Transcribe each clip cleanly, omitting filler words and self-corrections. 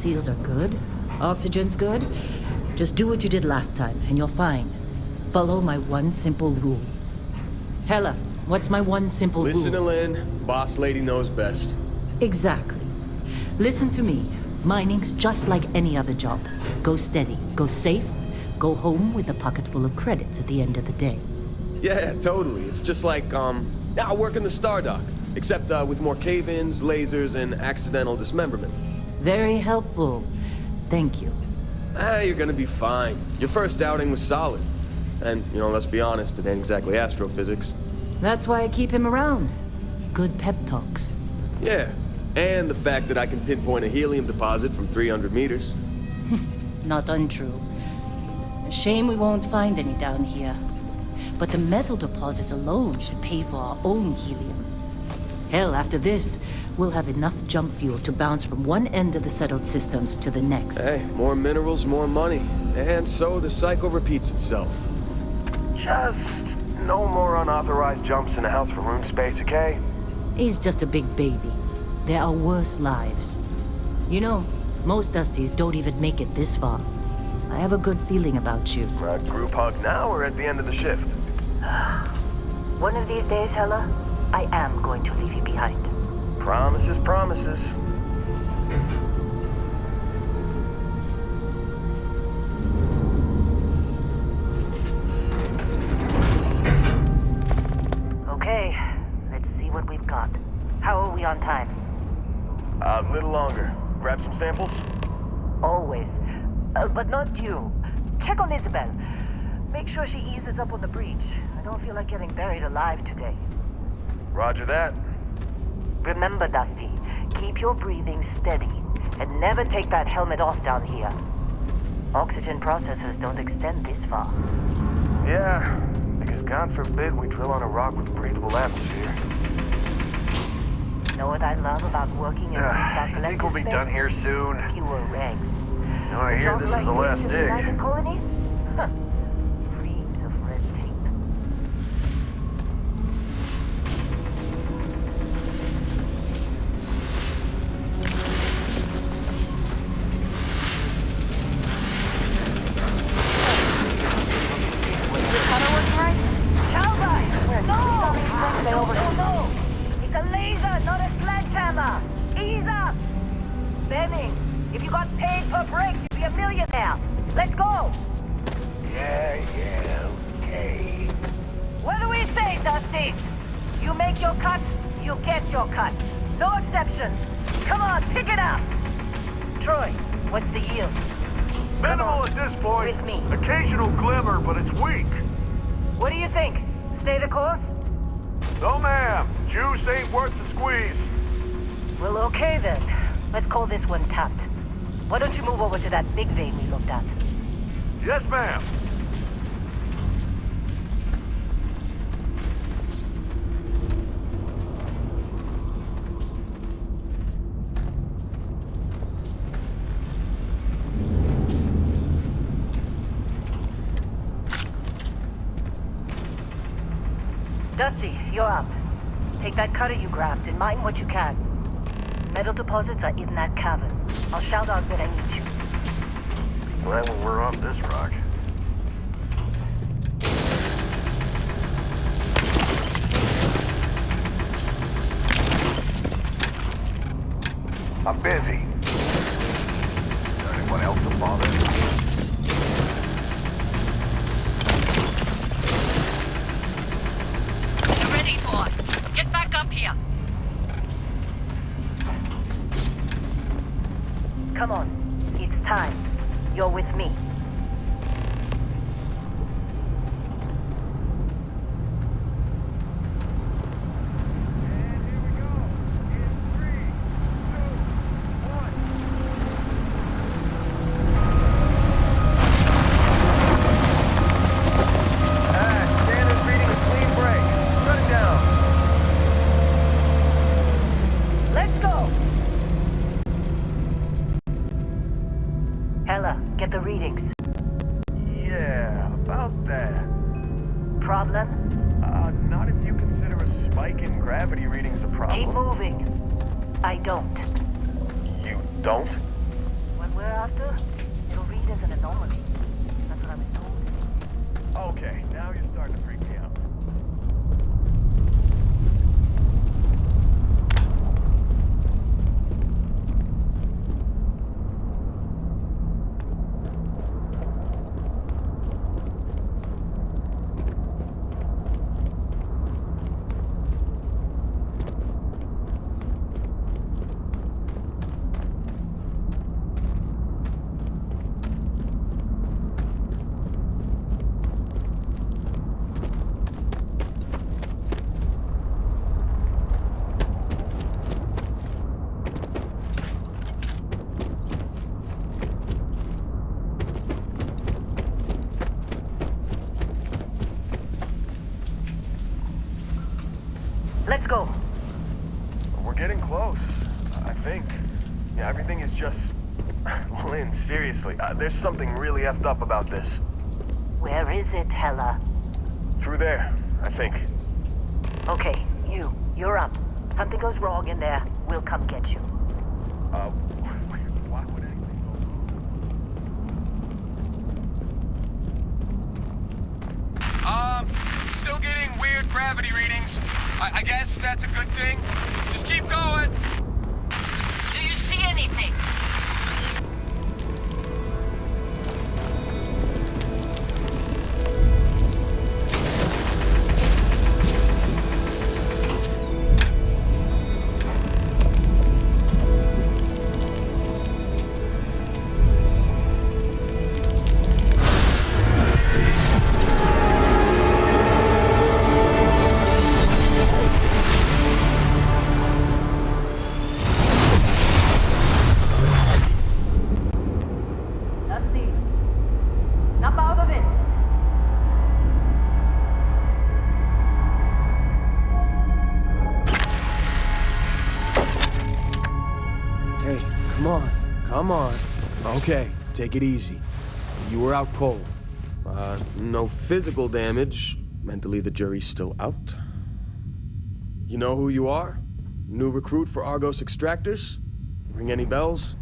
seals are good, oxygen's good, just do what you did last time, and you're fine. Follow my one simple rule. Hella, what's my one simple rule? Listen to Lynn. Boss lady knows best. Exactly. Listen to me. Mining's just like any other job. Go steady, go safe, go home with a pocket full of credits at the end of the day. Yeah, totally. It's just like, I work in the Stardock. Except with more cave-ins, lasers, and accidental dismemberment. Very helpful. Thank you. You're gonna be fine. Your first outing was solid. And, let's be honest, it ain't exactly astrophysics. That's why I keep him around. Good pep talks. Yeah, and the fact that I can pinpoint a helium deposit from 300 meters. Not untrue. A shame we won't find any down here. But the metal deposits alone should pay for our own helium. Hell, after this, we'll have enough jump fuel to bounce from one end of the settled systems to the next. Hey, more minerals, more money. And so the cycle repeats itself. Just no more unauthorized jumps in the house for room space, okay? He's just a big baby. There are worse lives. Most Dusties don't even make it this far. I have a good feeling about you. Group hug now or at the end of the shift? One of these days, Hella, I am going to leave you behind. Promises, promises. Okay, let's see what we've got. How are we on time? A little longer. Grab some samples? Always. But not you. Check on Isabel. Make sure she eases up on the breach. I don't feel like getting buried alive today. Roger that. Remember, Dusty, keep your breathing steady and never take that helmet off down here. Oxygen processors don't extend this far. Yeah, because God forbid we drill on a rock with breathable atmosphere. Know what I love about working in Star You Collector think we'll be space? done here soon? Fewer regs. I hear this is the last dig. United colonies? Huh. Reams of red tape. No! It's a laser, not a sledgehammer! Ease up! Benning, if you got paid per break, you'd be a millionaire! Let's go! Yeah, okay. What do we say, Dusty? You make your cut, you get your cut. No exceptions. Come on, pick it up! Troy, what's the yield? Minimal at this point. With me. Occasional glimmer, but it's weak. What do you think? Stay the course? No, ma'am. Juice ain't worth the squeeze. Well, okay then. Let's call this one tapped. Why don't you move over to that big vein we looked at? Yes, ma'am. Dusty, you're up. Take that cutter you grabbed and mine what you can. Metal deposits are in that cavern. I'll shout out when I need you. Glad when we're off this rock. I'm busy. Anyone else to bother? You're ready, boss. Get back up here. Come on. It's time. You're with me. Get the readings. Yeah, about that. Problem? Not if you consider a spike in gravity readings a problem. Keep moving. I don't. You don't? we're after, it'll read as an anomaly. That's what I was told. Okay, now you're starting to freak me out. Let's go. We're getting close, I think. Yeah, everything is just... Lynn, seriously, there's something really effed up about this. Where is it, Hella? Through there, I think. Okay, you're up. Something goes wrong in there, we'll come get you. Why would anything go wrong? Still getting weird gravity readings. I guess that's a good thing. Just keep going. Do you see anything? Come on. Okay, take it easy. You were out cold. No physical damage. Mentally, the jury's still out. You know who you are? New recruit for Argos Extractors? Ring any bells?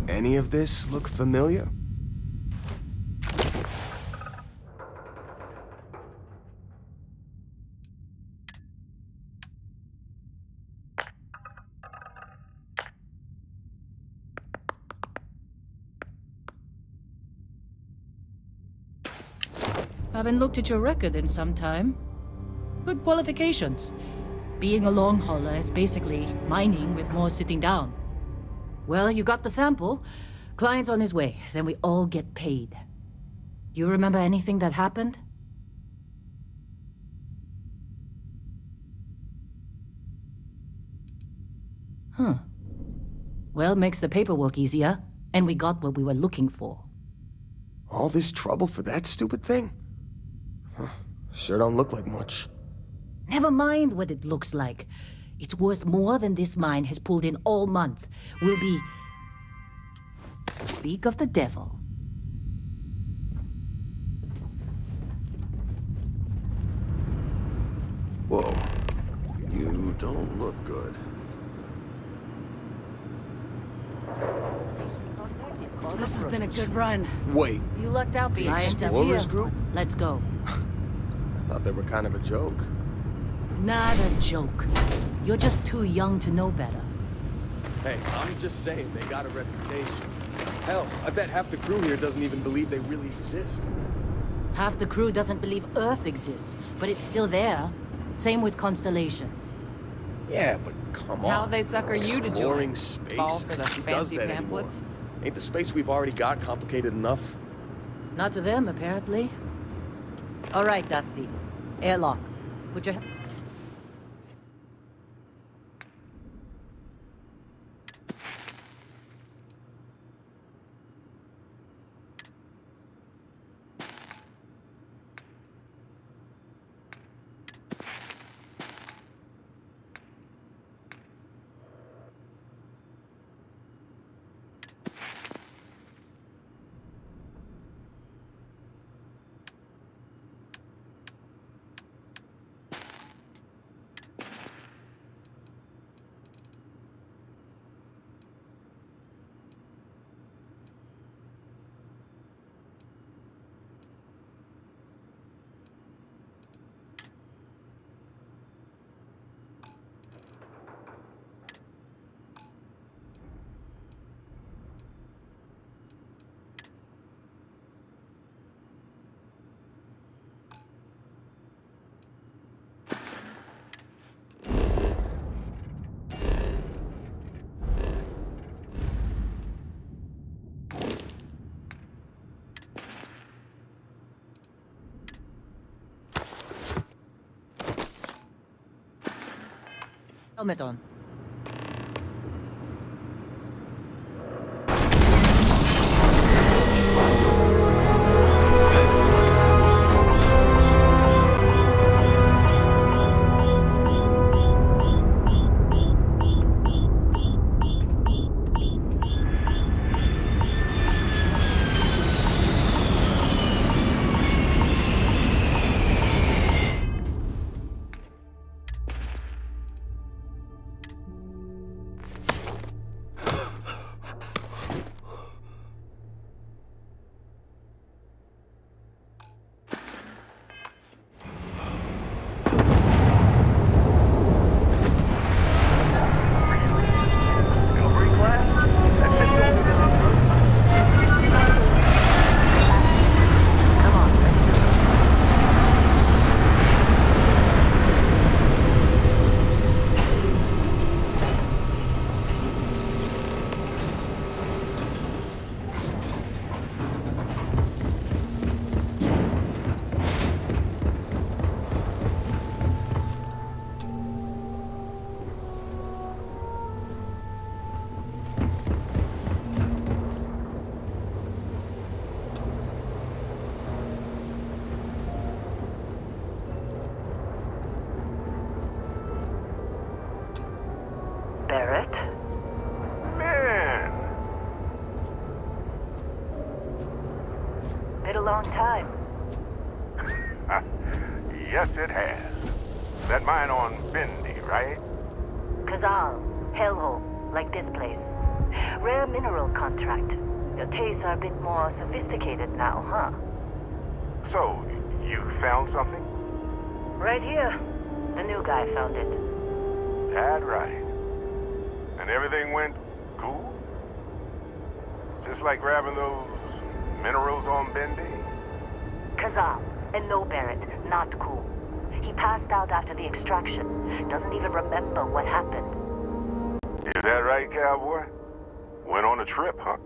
Any of this look familiar? Haven't looked at your record in some time. Good qualifications. Being a long hauler is basically mining with more sitting down. Well, you got the sample. Client's on his way, then we all get paid. You remember anything that happened? Huh. Well, makes the paperwork easier, and we got what we were looking for. All this trouble for that stupid thing? Huh. Sure don't look like much. Never mind what it looks like. It's worth more than this mine has pulled in all month. We'll be... Speak of the devil. Whoa. You don't look good. This has been a good run. Wait, You lucked out behind us Explorers here. group? Let's go. I thought they were kind of a joke. Not a joke. You're just too young to know better. Hey, I'm just saying they got a reputation. Hell, I bet half the crew here doesn't even believe they really exist. Half the crew doesn't believe Earth exists, but it's still there. Same with Constellation. Yeah, but come on. How'd they sucker you to Exploring join? space. Fall for the Who does fancy that pamphlets? anymore? Ain't the space we've already got complicated enough? Not to them, apparently. All right, Dusty. Airlock. Put your... Helmet on. Discovery class? That ship's older than this moon. Come on, let's do it. Barrett? Man, Been a long time. yes it has. That mine on Bendy, right? Kazal, hellhole, like this place. Rare mineral contract. Your tastes are a bit more sophisticated now, huh? So, you found something? Right here. The new guy found it. That right. And everything went cool? Just like grabbing those minerals on Bendy? Kazal, and no Barrett, not cool. He passed out after the extraction. Doesn't even remember what happened. Is that right, cowboy? Went on a trip, huh?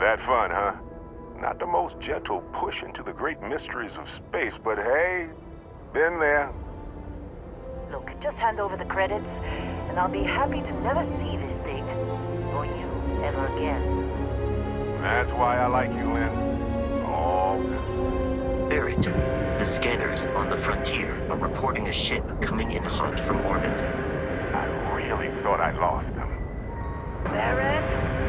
That fun, huh? Not the most gentle push into the great mysteries of space, but hey, been there. Look, just hand over the credits, and I'll be happy to never see this thing, or you, ever again. That's why I like you, Lynn. All business. Barrett, the scanners on the frontier are reporting a ship coming in hot from orbit. I really thought I lost them. Barrett?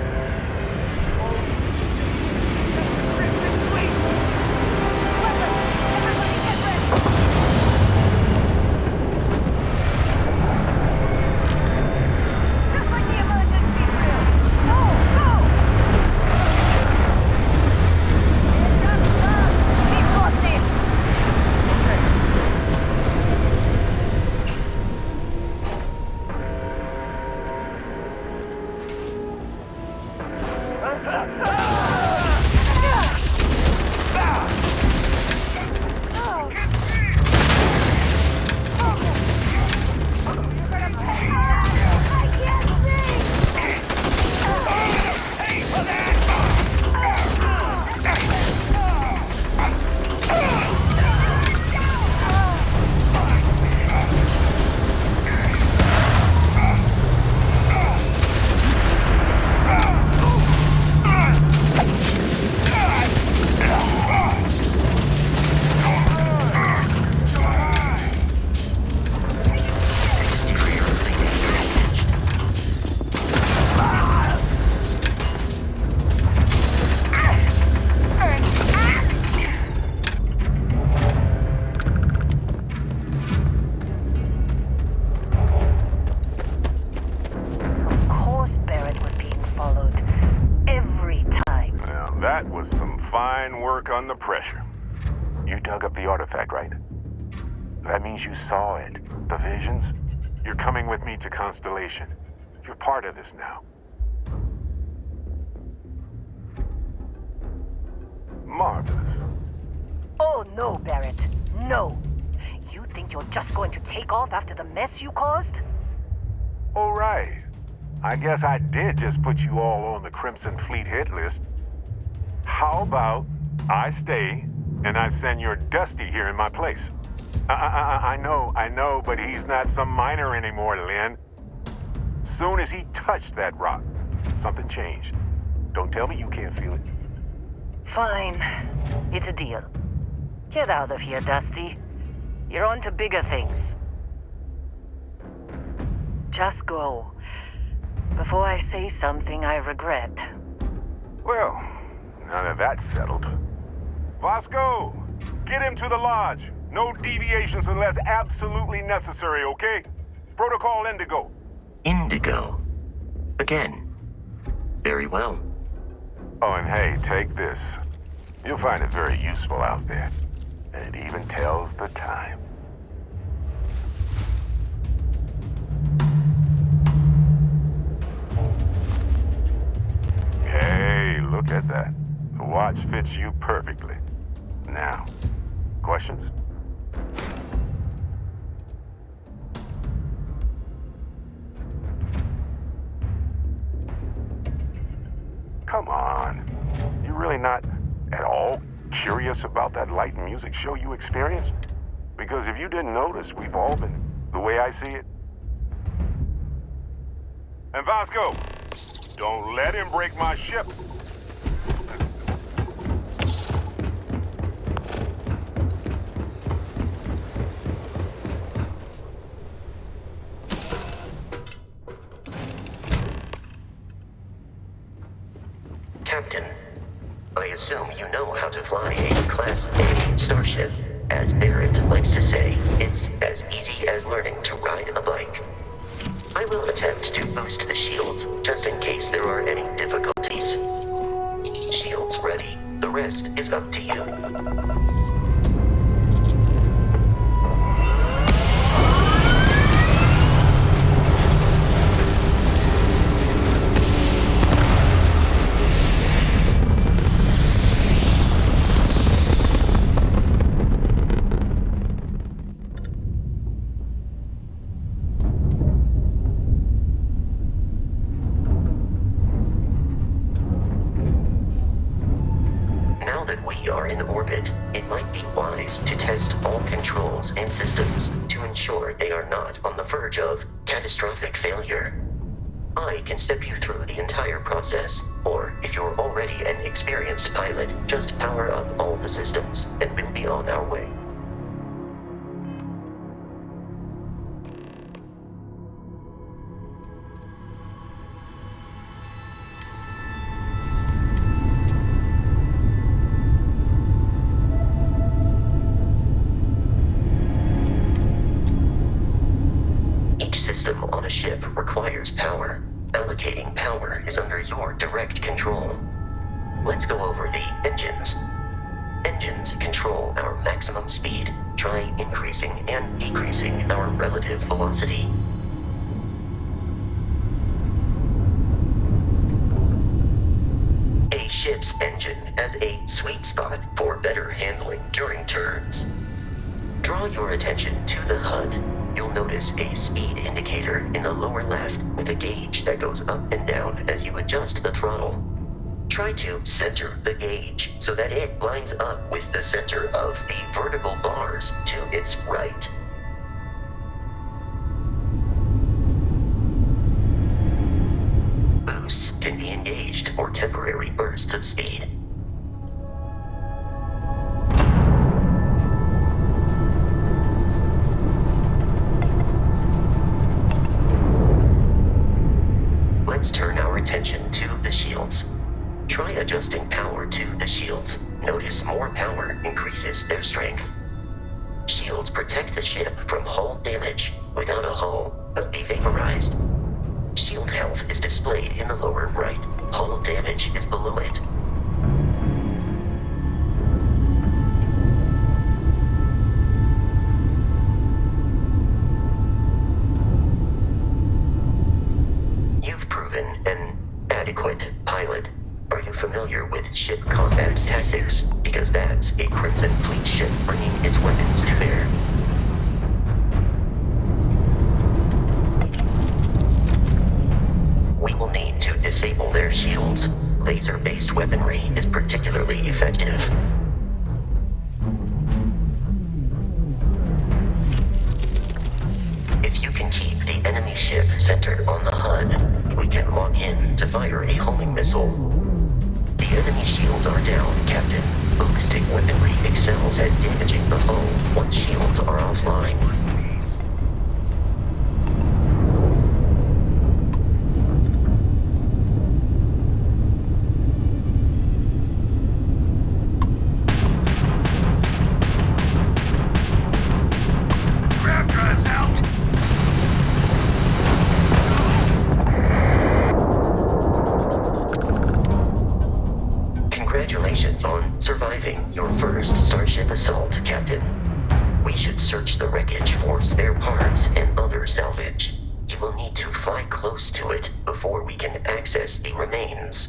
That was some fine work under pressure. You dug up the artifact, right? That means you saw it. The visions? You're coming with me to Constellation. You're part of this now. Marvelous. Oh, no, Barrett. No. You think you're just going to take off after the mess you caused? All right. I guess I did just put you all on the Crimson Fleet hit list. How about I stay and I send your Dusty here in my place. I know, but he's not some miner anymore, Lynn. Soon as he touched that rock, something changed. Don't tell me you can't feel it. Fine. It's a deal. Get out of here, Dusty. You're on to bigger things. Just go. Before I say something I regret. Well, now that that's settled. Vasco, get him to the lodge. No deviations unless absolutely necessary, okay? Protocol Indigo. Indigo. Again. Very well. Oh, and hey, take this. You'll find it very useful out there. And it even tells the time. Hey, look at that. The watch fits you perfectly. Now, questions? Come on. You really not at all curious about that light and music show you experienced? Because if you didn't notice, we've all been, the way I see it. And Vasco, don't let him break my ship. Captain, I assume you know how to fly a Class A starship. As Barrett likes to say, it's as easy as learning to ride a bike. I will attempt to boost the shields, just in case there are any difficulties. Shields ready. The rest is up to you. Catastrophic failure. I can step you through the entire process, or if you're already an experienced pilot, just power up all the systems, and we'll be on our way. Allocating power is under your direct control. Let's go over the engines. Engines control our maximum speed. Try increasing and decreasing our relative velocity. A ship's engine has a sweet spot for better handling during turns. Draw your attention to the HUD. You'll notice a speed indicator in the lower left with a gauge that goes up and down as you adjust the throttle. Try to center the gauge so that it lines up with the center of the vertical bars to its right. Boosts can be engaged for temporary bursts of speed. Let's turn our attention to the shields. Try adjusting power to the shields. Notice more power increases their strength. Shields protect the ship from hull damage. Without a hull, but be vaporized. Shield health is displayed in the lower right. Hull damage is below it. You've proven an adequate pilot. Are you familiar with ship combat tactics? Because that's a Crimson Fleet ship bringing its weapons to bear. We will need to disable their shields. Laser-based weapons lock in to fire a homing missile. The enemy shields are down, Captain. Ballistic weaponry excels at damaging the hull once shields are offline. Congratulations on surviving your first Starship assault, Captain. We should search the wreckage for spare parts and other salvage. You will need to fly close to it before we can access the remains.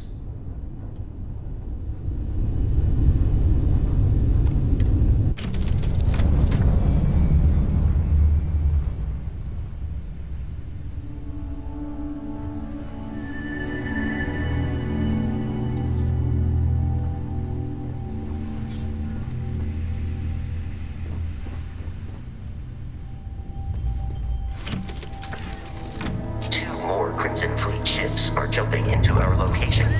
Two more Crimson Fleet ships are jumping into our location